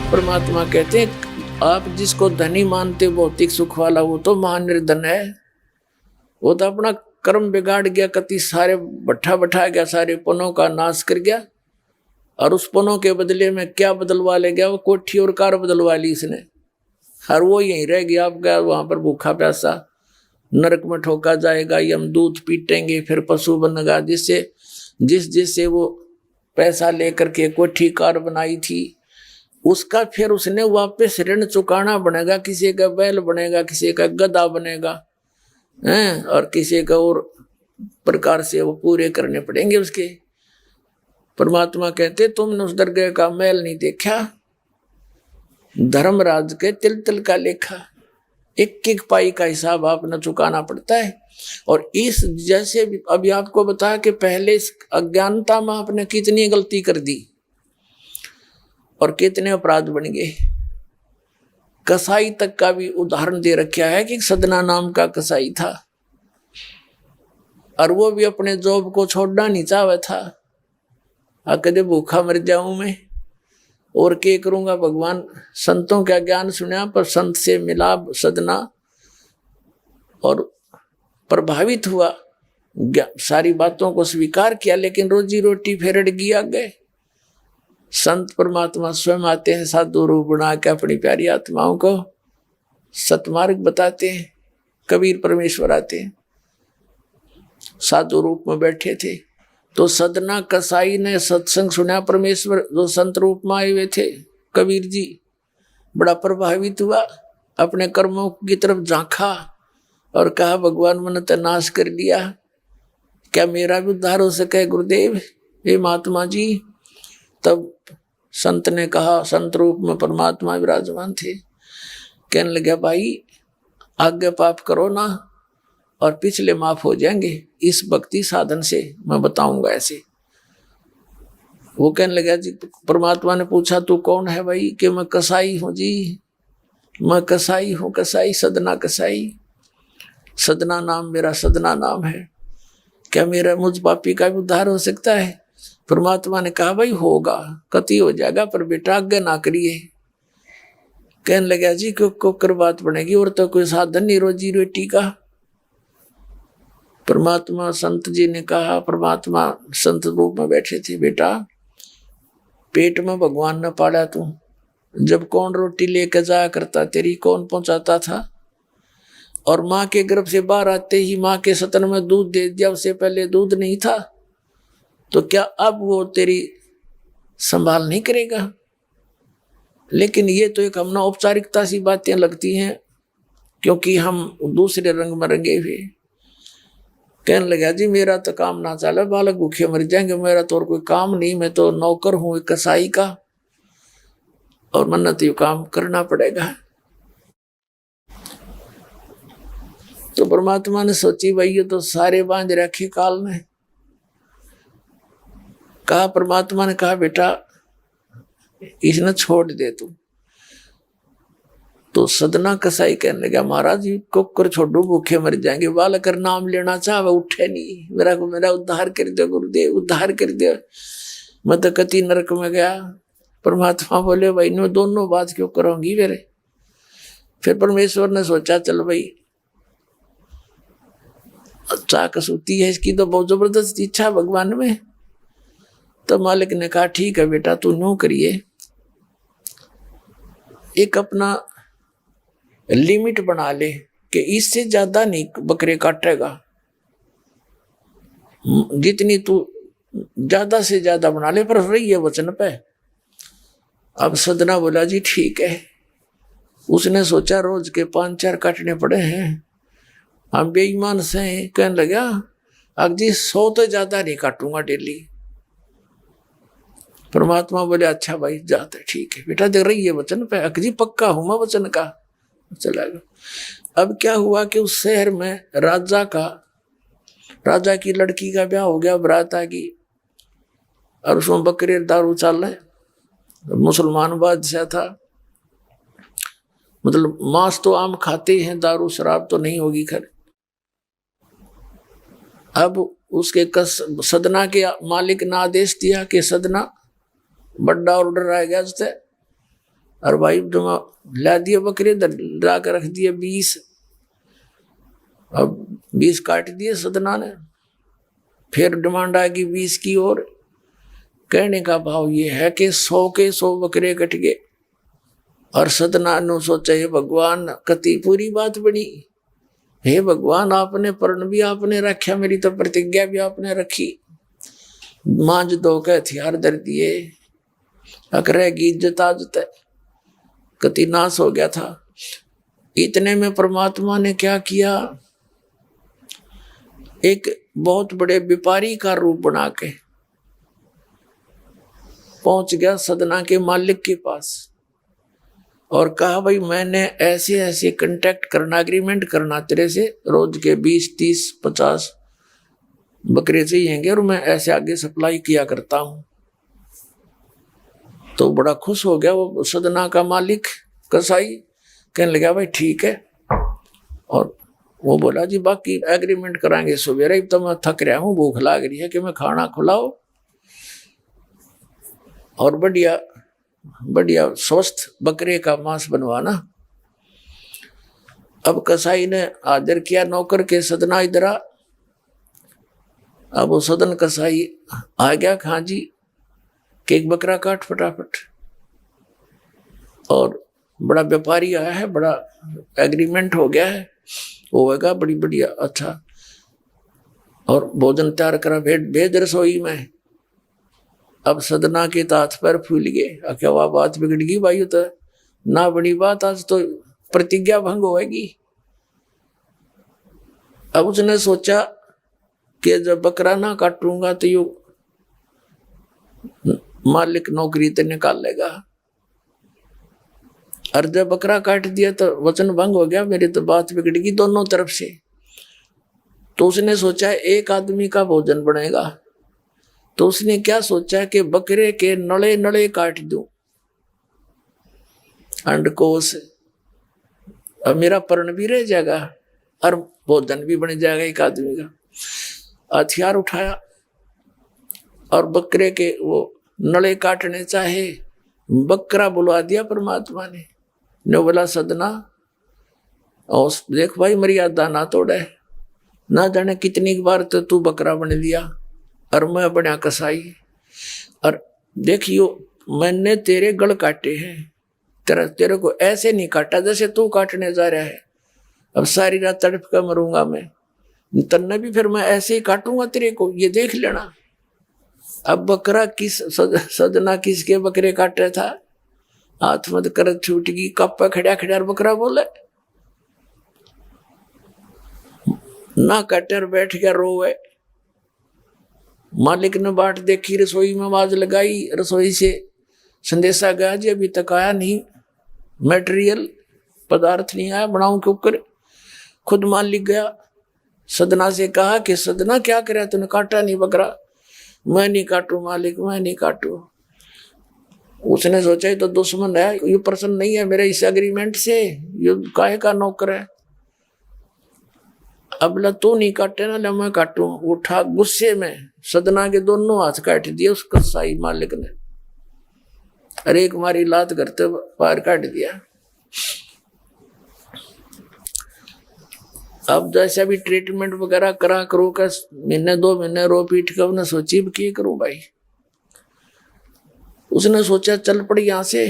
परमात्मा कहते हैं आप जिसको धनी मानते भौतिक सुख वाला वो तो महानिर्धन है। वो तो अपना कर्म बिगाड़ गया, कति सारे बैठा गया, सारे पुनों का नाश कर गया, और उस पुनों के बदले में क्या बदलवा ले गया? वो कोठी और कार बदलवा ली इसने, और वो यहीं रह गया। आप गया वहां पर भूखा प्यासा नरक में ठोका जाएगा, यमदूत पीटेंगे, फिर पशु बनेगा। जिससे वो पैसा लेकर के कोठी कार बनाई थी उसका फिर उसने वापस ऋण चुकाना बनेगा। किसी का बैल बनेगा, किसी का गधा बनेगा, और किसी का और प्रकार से वो पूरे करने पड़ेंगे उसके। परमात्मा कहते तुमने उस दरगाह का मैल नहीं देखा, धर्मराज के तिल तिल का लेखा, एक एक पाई का हिसाब आपने चुकाना पड़ता है। और इस जैसे अभी आपको बताया कि पहले इस अज्ञानता में आपने कितनी गलती कर दी और कितने अपराध बन गए। कसाई तक का भी उदाहरण दे रखा है कि सदना नाम का कसाई था, और वो भी अपने जॉब को छोड़ना नहीं चाहता था। कदे भूखा मर जाऊं मैं और क्या करूंगा। भगवान संतों का ज्ञान सुना, पर संत से मिला सदना और प्रभावित हुआ, सारी बातों को स्वीकार किया, लेकिन रोजी रोटी फिर अड़ गई आगे। संत परमात्मा स्वयं आते हैं साधु रूप बना के, अपनी प्यारी आत्माओं को सतमार्ग बताते हैं। कबीर परमेश्वर आते हैं, साधु रूप में बैठे थे, तो सदना कसाई ने सत्संग सुना। परमेश्वर जो संत रूप में आए हुए थे, कबीर जी बड़ा प्रभावित हुआ, अपने कर्मों की तरफ झांका और कहा भगवान मैंने तो नाश कर दिया, क्या मेरा भी उद्धार हो सके गुरुदेव, हे महात्मा जी। तब संत ने कहा, संत रूप में परमात्मा विराजमान थे, कहने लगे भाई आगे पाप करो ना और पिछले माफ हो जाएंगे, इस भक्ति साधन से मैं बताऊंगा ऐसे। वो कहने लगा जी, परमात्मा ने पूछा तू कौन है भाई? कि मैं कसाई हूं जी, मैं कसाई हूं, कसाई सदना कसाई, सदना नाम मेरा, सदना नाम है, क्या मेरा मुझ पापी का भी उद्धार हो सकता है? परमात्मा ने कहा भाई होगा, कति हो जाएगा, पर बेटा आगे ना करिए। कहने लगा जी क्यों कर बात बनेगी, और तो कोई साधन नहीं रोजी रोटी का। परमात्मा संत जी ने कहा, परमात्मा संत रूप में बैठे थे, बेटा पेट में भगवान ने पाला तू, जब कौन रोटी लेकर जाया करता तेरी, कौन पहुंचाता था? और माँ के गर्भ से बाहर आते ही माँ के सतन में दूध दे दिया, उससे पहले दूध नहीं था, तो क्या अब वो तेरी संभाल नहीं करेगा? लेकिन ये तो एक हमने औपचारिकता सी बातें लगती हैं, क्योंकि हम दूसरे रंग में रंगे हुए। कहने लगा जी मेरा तो काम ना चले, बालक भूखे मर जाएंगे, मेरा तो और कोई काम नहीं, मैं तो नौकर हूं एक कसाई का, और मन्ना तो ये काम करना पड़ेगा। तो परमात्मा ने सोची भाई ये तो सारे बांध रखे काल ने। कहा, परमात्मा ने कहा बेटा इसने छोड़ दे तू। तो सदना कसाई कहने लगा महाराज जी कुकर छोड़ो, भूखे मर जाएंगे, बालक नाम लेना चाहे उठे नहीं, मेरा उद्धार कर दो गुरुदेव, उद्धार कर दो, मैं तो कति नरक में गया। परमात्मा बोले भाई ने दोनों बात क्यों करोगी मेरे? फिर परमेश्वर ने सोचा चल भाई अच्छा कसूती है इसकी, तो बहुत जबरदस्त इच्छा भगवान में। तो मालिक ने कहा ठीक है बेटा तू नो करिए, एक अपना लिमिट बना ले कि इससे ज्यादा नहीं बकरे काटेगा, जितनी तू ज्यादा से ज्यादा बना ले, पर रही है वचन पे। अब सदना बोला जी ठीक है। उसने सोचा रोज के 5-4 काटने पड़े हैं, हम बेईमान से हैं। कहने लगा अब जी 100 तो ज्यादा नहीं काटूंगा डेली। परमात्मा बोले अच्छा भाई जाते, ठीक है बेटा देख रही है वचन पे, अकजी पक्का हूं मैं वचन का। चला गया। अब क्या हुआ कि उस शहर में राजा की लड़की का ब्याह हो गया, बारात आ गई, और उसमें बकरे दारू चल रहे। मुसलमान बादशाह था, मतलब मांस तो आम खाते हैं, दारू शराब तो नहीं होगी खैर। अब उसके सदना के मालिक ने आदेश दिया कि सदना बड़ा ऑर्डर आएगा, और भाई तुम ला दिए बकरे, ला कर रख दिए 20। अब 20 काट दिए सदना ने। फिर डिमांड आ गई 20 की। और कहने का भाव ये है कि 100 के 100 बकरे कट गए। और सदना ने सोचा ये भगवान कति पूरी बात बनी। हे भगवान, आपने प्रण भी आपने रखा, मेरी तो प्रतिज्ञा भी आपने रखी। मांझ दो के हथियार धर दिए, अकरेगी इज्जत आज तक कति नाश हो गया था। इतने में परमात्मा ने क्या किया, एक बहुत बड़े व्यापारी का रूप बना के पहुंच गया सदना के मालिक के पास और कहा भाई मैंने ऐसे ऐसे कांटेक्ट करना, एग्रीमेंट करना तेरे से, रोज के 20, 30, 50 बकरे चाहिएंगे और मैं ऐसे आगे सप्लाई किया करता हूं। तो बड़ा खुश हो गया वो सदना का मालिक कसाई, कहने लगा भाई ठीक है। और वो बोला जी बाकी एग्रीमेंट कराएंगे सवेरे, तो मैं थक रहा हूँ, भूख लाग रही है कि मैं खाना खिलाओ और बढ़िया बढ़िया स्वस्थ बकरे का मांस बनवाना। अब कसाई ने आदर किया नौकर के, सदना इधर आ। अब वो सदन कसाई आ गया, हाँ जी कि एक बकरा काट फटाफट। और बड़ा व्यापारी आया है, बड़ा एग्रीमेंट हो गया है, होगा बड़ी बढ़िया अच्छा। और भोजन तैयार करा, भेज रसोई में। अब सदना के हाथ पैर फूल गए, क्या वह बात बिगड़ गई भाई, तो ना बनी बात, आज तो प्रतिज्ञा भंग होगी। अब उसने सोचा कि जब बकरा ना काटूंगा तो यू मालिक नौकरी तो निकाल लेगा, और जब बकरा काट दिया तो वचन भंग हो गया, मेरी तो बात बिगड़ गई दोनों तरफ से। तो उसने सोचा एक आदमी का भोजन बनेगा, तो उसने क्या सोचा कि बकरे के नड़े नड़े काट दूं अंडकोश, अब मेरा पर्ण भी रह जाएगा और भोजन भी बन जाएगा एक आदमी का। हथियार उठाया और बकरे के वो नड़े काटने चाहे, बकरा बुलवा दिया परमात्मा ने। बोला सदना और देख भाई मर्यादा ना तोड़े, ना जाने कितनी बार तो तू बकरा बन दिया और मैं बना कसाई। और देखियो मैंने तेरे गल काटे हैं, तेरे को ऐसे नहीं काटा जैसे तू काटने जा रहा है। अब सारी रात तड़प कर मरूंगा मैं, तन्ने भी फिर मैं ऐसे ही काटूंगा तेरे को, ये देख लेना। अब बकरा किस सदना किसके बकरे काट रहा था, हाथ मत कर छूट गई, कप्पा खड़ा खड़ा बकरा बोले ना कटर बैठ गया रोवे। मालिक ने बाट देखी, रसोई में आवाज लगाई, रसोई से संदेशा गया जी अभी तक आया नहीं, मटेरियल पदार्थ नहीं आया, बनाऊं क्यों कर। खुद मालिक गया, सदना से कहा कि सदना क्या करे, तूने काटा नहीं बकरा। मैं नहीं काटू मालिक, मैं नहीं काटू। उसने सोचा ये तो दुश्मन है, ये प्रसन्न नहीं है मेरे इस एग्रीमेंट से, ये काहे का नौकर है। अब ला तू नहीं काटे ना, मैं काटू। उठा गुस्से में सदना के दोनों हाथ काट दिए उस कसाई मालिक ने, अरे एक मारी लात करते पार काट दिया। अब जैसे भी ट्रीटमेंट वगैरह करा करो का, महीने 2 महीने रो पीट कर उसने सोची क्या करूं भाई। उसने सोचा चल पड़ी यहां से।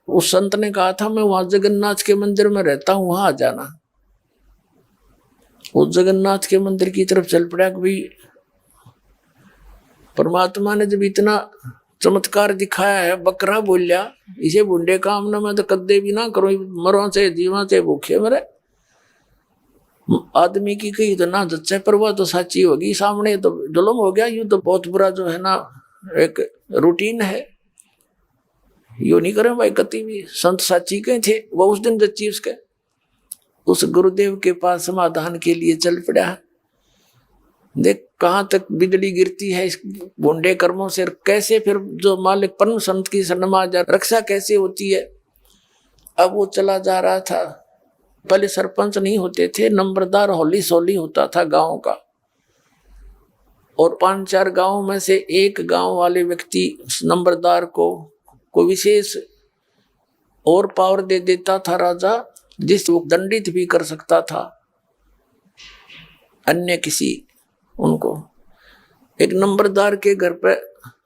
उस संत ने कहा था मैं वहां जगन्नाथ के मंदिर में रहता हूं, वहां आ जाना। उस जगन्नाथ के मंदिर की तरफ चल पड़ा। भाई परमात्मा ने जब इतना चमत्कार दिखाया है, बकरा बोलिया, इसे बुंडे काम ना मैं तो कदे भी ना करूं, मरो चाहे जीवा चाहे भूखे मरे। आदमी की कही तो ना जच्चे, पर वह तो सच्ची होगी, सामने तो जुल्म हो गया। यूं तो बहुत बुरा जो है ना एक रूटीन है, यो नहीं करें भाई कति भी। संत साची के थे वो उस दिन जच्ची उसके, उस गुरुदेव के पास समाधान के लिए चल पड़ा। देख कहां तक बिजली गिरती है इस भोंडे कर्मों से, कैसे फिर जो मालिक परम संत की शरणमा जा रक्षा कैसे होती है। अब वो चला जा रहा था, पहले सरपंच नहीं होते थे, नंबरदार होली सोली होता था गांव का, और 5-4 गांव में से एक गांव वाले व्यक्ति नंबरदार को विशेष और पावर दे देता था राजा, जिस वो दंडित भी कर सकता था अन्य किसी उनको। एक नंबरदार के घर पे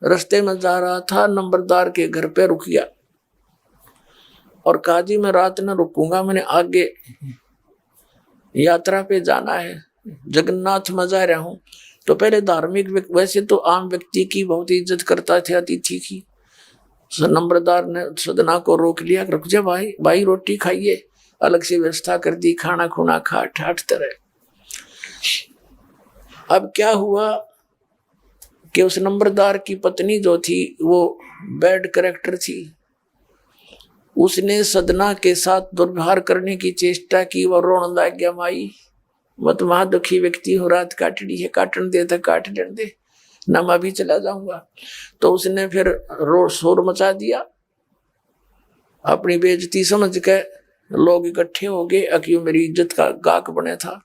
रास्ते में जा रहा था, नंबरदार के घर पे रुक गया और कहा जी मैं रात न रुकूंगा, मैंने आगे यात्रा पे जाना है, जगन्नाथ में जा रहा हूं। तो पहले धार्मिक, वैसे तो आम व्यक्ति की बहुत इज्जत करता थे, अतिथि की। नंबरदार ने सदना को रोक लिया, रुक जा भाई, भाई रोटी खाइए, अलग से व्यवस्था कर दी, खाना खुना खा ठाठ तरह। अब क्या हुआ कि उस नंबरदार की पत्नी जो थी वो बैड कैरेक्टर थी, उसने सदना के साथ दुर्व्यवहार करने की चेष्टा की। वो रोने लग गया, माई मैं तो वहां दुखी व्यक्ति हूँ, रात काटनी है, काटन दे तो काट दे ना, मैं भी चला जाऊंगा। तो उसने फिर शोर मचा दिया, अपनी बेइज्जती समझ के लोग इकट्ठे हो गए, अक्यों मेरी इज्जत का गाक बने था,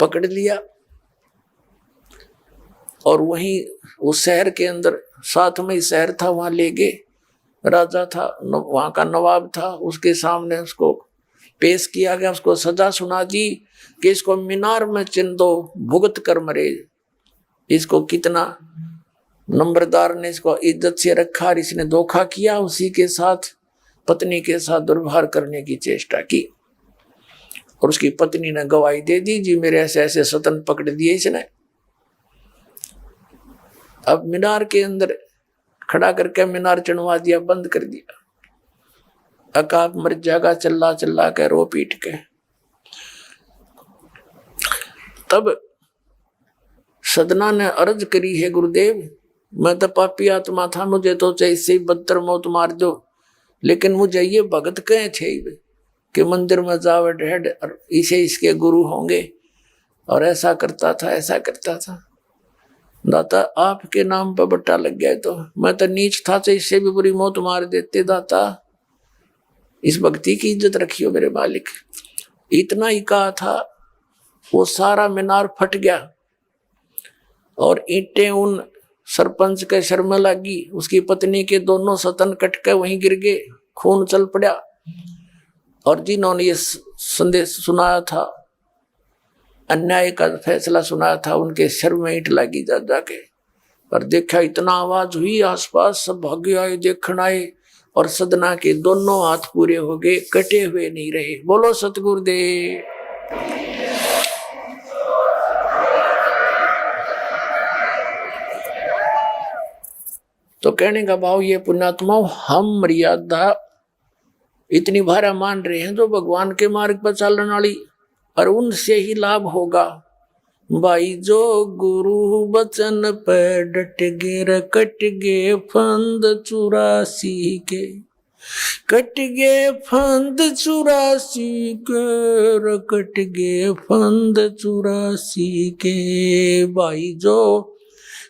पकड़ लिया और वहीं उस शहर के अंदर, साथ में ही शहर था, वहां ले गए। राजा था, वहां का नवाब था, उसके सामने उसको पेश किया गया, उसको सजा सुना दी कि इसको मीनार में चिन दो, भुगत कर मरे। इसको कितना नंबरदार ने इसको इज्जत से रखा और इसने धोखा किया, उसी के साथ पत्नी के साथ दुर्व्यवहार करने की चेष्टा की। और उसकी पत्नी ने गवाही दे दी, जी मेरे ऐसे ऐसे सतन पकड़ दिए इसने। अब मीनार के अंदर खड़ा करके मीनार चढ़वा दिया, बंद कर दिया। अकाप मर जाएगा, चिल्ला चिल्ला के रो पीट के। तब सदना ने अर्ज करी, है गुरुदेव मैं तो पापी आत्मा था, मुझे तो चाहे इससे बदतर मौत मार दो, लेकिन मुझे ये भगत कहे थे कि मंदिर में जावे ढेड और इसे इसके गुरु होंगे, और ऐसा करता था ऐसा करता था। दाता आपके नाम पर बट्टा लग गया, तो मैं तो नीच था, तो इससे भी बुरी मौत मार देते। दाता इस भक्ति की इज्जत रखियो मेरे मालिक। इतना ही कहा था, वो सारा मीनार फट गया और ईंटें उन सरपंच के सर में लगी, उसकी पत्नी के दोनों सतन कट के वहीं गिर गए, खून चल पड़ा। और जिन्होंने ये संदेश सुनाया था, अन्याय का फैसला सुनाया था, उनके सर में ईंट लगी जा जाके। और देखा इतना आवाज हुई, आसपास सब भागे आए, देखने आए, और सदना के दोनों हाथ पूरे हो गए, कटे हुए नहीं रहे। बोलो सतगुरुदेव। तो कहने का भाव ये पुण्यात्मा, हम मर्यादा इतनी भारा मान रहे हैं जो भगवान के मार्ग पर चलने वाली, और उनसे ही लाभ होगा। भाई जो गुरु बचन पे डट गे, कट गे फंद 84 के, कट गे फंद 84 के, कट गे फंद 84 के। भाई जो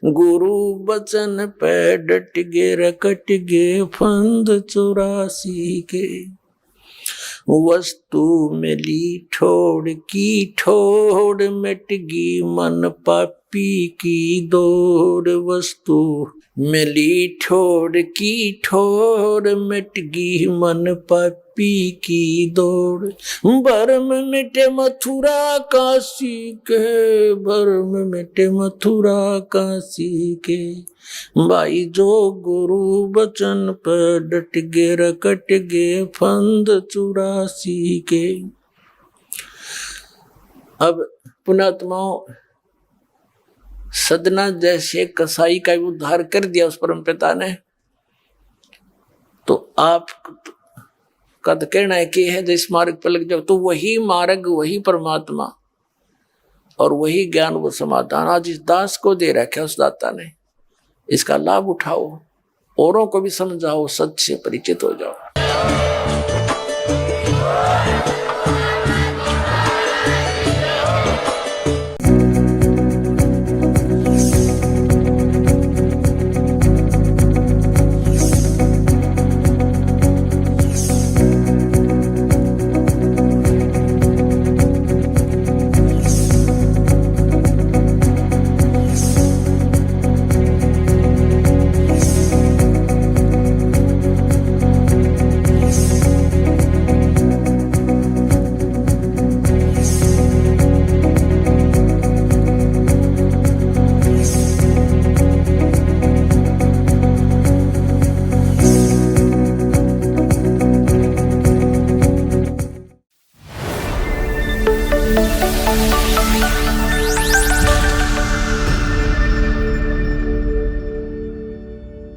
गुरु बचन पे डट गे, कट गे फंद 84 के। वस्तु मिली ठोड़ की ठोड़, मिटगी मन पापी की दौड़। वस्तु मिली ठोड़ की ठोड़, मिटगी मन पापी की दौड़। भरम मिटे मथुरा काशी के, भरम मिटे मथुरा काशी के। भाई जो गुरु बचन पर डट गे, कट गे फंद 84 के। अब पुणात्माओं, सदना जैसे कसाई का उद्धार कर दिया उस परम पिता ने, तो आप का तो कहना है कि है जिस मार्ग पर लग जाओ, तो वही मार्ग, वही परमात्मा और वही ज्ञान, वो समाधान आज इस दास को दे रखा है उस दाता ने। इसका लाभ उठाओ, औरों को भी समझाओ, सच से परिचित हो जाओ। है।